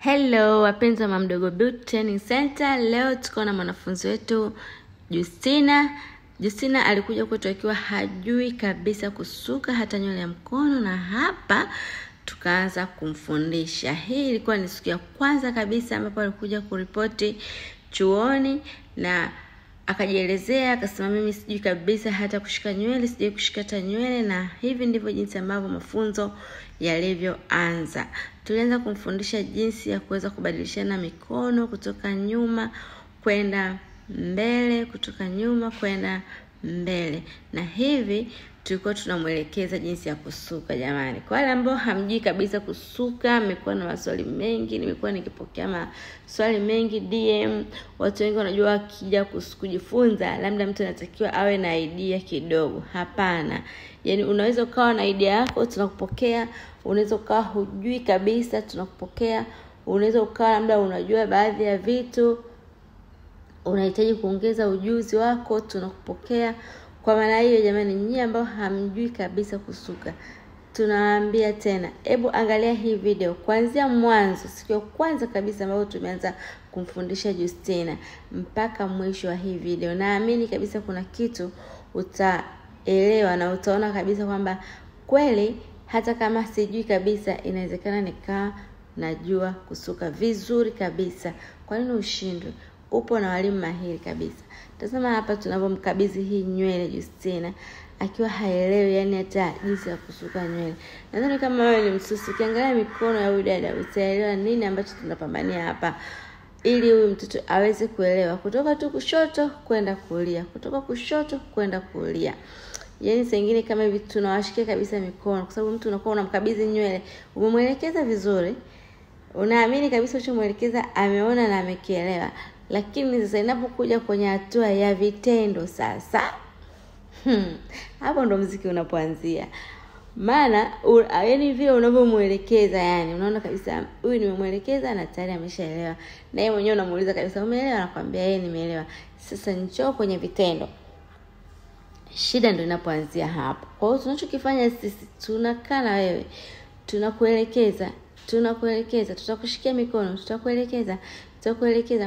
Hello, wapenzi wa Mama Mdogo Beauty Training Center. Leo tuko na mwanafunzi wetu Justina. Justina alikuja kwetu akiwa hajui kabisa kusuka hata nywele ya mkono, na hapa tukaanza kumfundisha. Hii ilikuwa ni siku ya kwanza kabisa ambapo alikuja kuripoti chuoni, na akajielezea akasema, mimi sijui kabisa hata kushika nywele, sijui kushikata nywele. Na hivi ndivyo jinsi ambavyo mafunzo yalivyoanza. Tulianza kumfundisha jinsi ya kuweza kubadilishana mikono kutoka nyuma kwenda mbele, kutoka nyuma kwenda mbele. Na hivi tulikuwa tunamuelekeza jinsi ya kusuka. Jamani, kwa wale ambao hamjui kabisa kusuka, mmekuwa na maswali mengi, nimekuwa nikipokea maswali mengi DM. Watu wengi wanajua wakija kujifunza labda mtu anatakiwa awe na idea kidogo. Hapana. Yaani unaweza ukawa na idea yako, tunakupokea. Unaweza ukawa hujui kabisa, tunakupokea. Unaweza ukawa labda unajua baadhi ya vitu, unahitaji kuongeza ujuzi wako, tunakupokea. Kwa maana hiyo jamani, nyinyi ambao hamjui kabisa kusuka, tunawaambia tena, hebu angalia hii video kuanzia mwanzo, siku ya kwanza kabisa ambapo tumeanza kumfundisha Justina mpaka mwisho wa hii video. Naamini kabisa kuna kitu utaelewa na utaona kabisa kwamba kweli hata kama sijui kabisa, inawezekana nikaa najua kusuka vizuri kabisa. Kwa nini ushindwe? Upo na walimu mahiri kabisa. Tazama hapa tunapomkabidhi hii nywele Justina akiwa haelewi yani hata jinsi ya kusuka nywele. Nadhani kama wewe ni msusi, ukiangalia mikono ya huyu dada utaelewa nini ambacho tunapambania hapa, ili huyu mtoto aweze kuelewa kutoka tu kushoto kwenda kulia, kutoka kushoto kwenda kulia. Yaani saa nyingine kama hivi tunawashikia kabisa mikono, kwa sababu mtu unakuwa unamkabidhi nywele, umemwelekeza vizuri, unaamini kabisa ulichomwelekeza ameona na amekielewa. Lakini sasa inapokuja kwenye hatua ya vitendo sasa, hapo ndo muziki unapoanzia. Maana yaani vile unavyomuelekeza, yani unaona kabisa huyu nimemwelekeza na tayari ameshaelewa. Na yeye mwenyewe unamuuliza kabisa, umeelewa? Anakuambia yeye nimeelewa. Sasa njoo kwenye vitendo. Shida ndo inapoanzia hapo. Kwa hiyo tunachokifanya sisi, tunakaa na wewe, tunakuelekeza, tutakushikia mikono, tutakuelekeza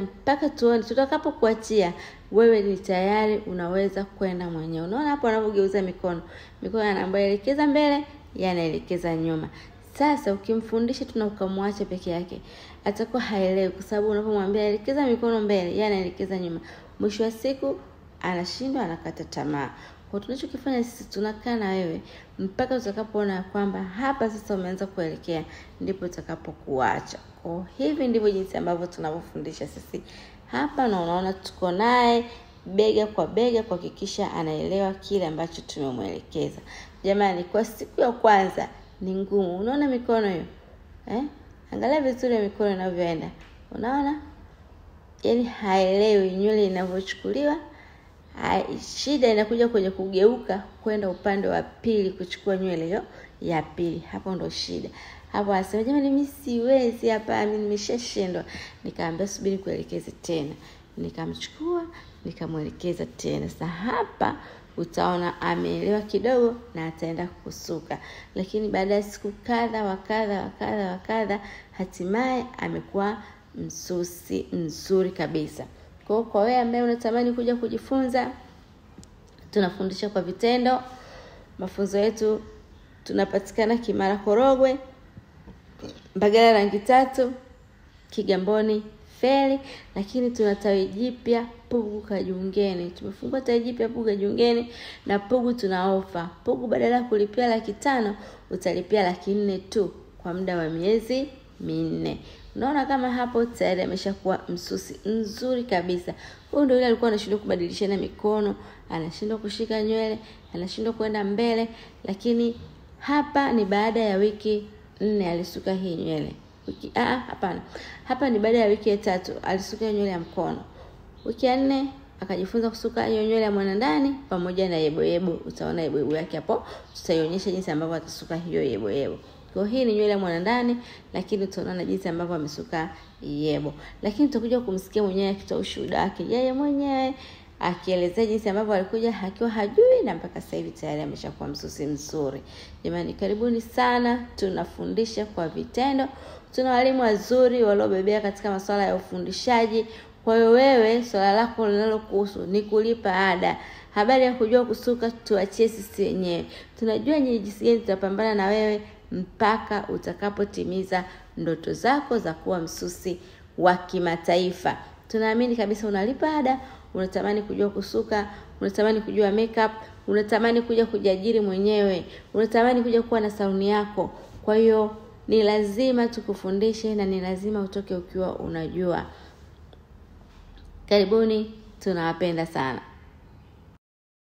mpaka tuone tutakapokuachia wewe ni tayari unaweza kwenda mwenyewe. Unaona hapo anapogeuza mikono anaelekeza mbele, yanaelekeza nyuma. Sasa ukimfundisha tunakamwacha peke yake, atakuwa haelewi, kwa sababu unapomwambia elekeza mikono mbele, yanaelekeza nyuma, mwisho wa siku anashindwa, anakata tamaa. Kwa tunachokifanya sisi, tunakaa na wewe mpaka utakapoona kwamba hapa sasa umeanza kuelekea, ndipo utakapokuacha. Kwa hivi ndivyo jinsi ambavyo tunavyofundisha sisi hapa, na unaona tuko naye bega kwa bega kuhakikisha anaelewa kile ambacho tumemwelekeza. Jamani, kwa siku ya kwanza ni ngumu. Unaona mikono hiyo? Angalia vizuri mikono inavyoenda. Unaona? Yaani haelewi nywele inavyochukuliwa. Shida inakuja kwenye kugeuka kwenda upande wa pili kuchukua nywele hiyo ya pili. Hapo ndo shida. Hapo anasema, jamani mimi siwezi hapa, mimi nimeshashindwa. Nikaambia subiri kuelekeze tena. Nikamchukua, nikamwelekeza tena. Sasa hapa utaona ameelewa kidogo na ataenda kusuka. Lakini baada ya siku kadha wa kadha hatimaye amekuwa msusi mzuri kabisa. Kwa wewe ambaye unatamani kuja kujifunza, tunafundisha kwa vitendo. Mafunzo yetu tunapatikana Kimara Korogwe, Mbagala Rangi 3, Kigamboni Feri, lakini tuna tawi jipya Pugu Kajungeni. Tumefungua tawi jipya Pugu Kajungeni, na Pugu tuna ofa. Pugu badala ya kulipia 500 utalipia 400 tu kwa muda wa miezi 4. Unaona kama hapo tayari ameshakuwa msusi mzuri kabisa. Huyu ndio yule alikuwa anashindwa kubadilishana mikono, anashindwa kushika nywele, anashindwa kwenda mbele, lakini hapa ni baada ya wiki 4 alisuka hii nywele. Hapana. Hapa ni baada ya wiki 3 alisuka nywele ya mkono. Wiki ya 4 akajifunza kusuka hiyo nywele ya mwana ndani pamoja na yebo. Utaona yebo yake hapo. Tutaionyesha jinsi ambavyo atasuka hiyo yebo. Kwa hii ni nywele ya mwana ndani, lakini utaona jinsi ambavyo amesuka yebo. Lakini tutakuja kumsikia mwenyewe akitoa ushuhuda wake yeye mwenyewe akielezea jinsi ambavyo alikuja akiwa hajui na mpaka sasa hivi tayari ameshakuwa msusi mzuri. Jamani, karibuni sana, tunafundisha kwa vitendo. Tuna walimu wazuri waliobebea katika masuala ya ufundishaji. Kwa hiyo wewe swala lako linalokuhusu ni kulipa ada. Habari ya kujua kusuka tuachie sisi wenyewe. Tunajua ni jinsi gani tutapambana na wewe mpaka utakapotimiza ndoto zako za kuwa msusi wa kimataifa. Tunaamini kabisa unalipa ada, unatamani kujua kusuka, unatamani kujua makeup, unatamani kuja kujiajiri mwenyewe, unatamani kuja kuwa na saluni yako. Kwa hiyo ni lazima tukufundishe na ni lazima utoke ukiwa unajua. Karibuni, tunawapenda sana.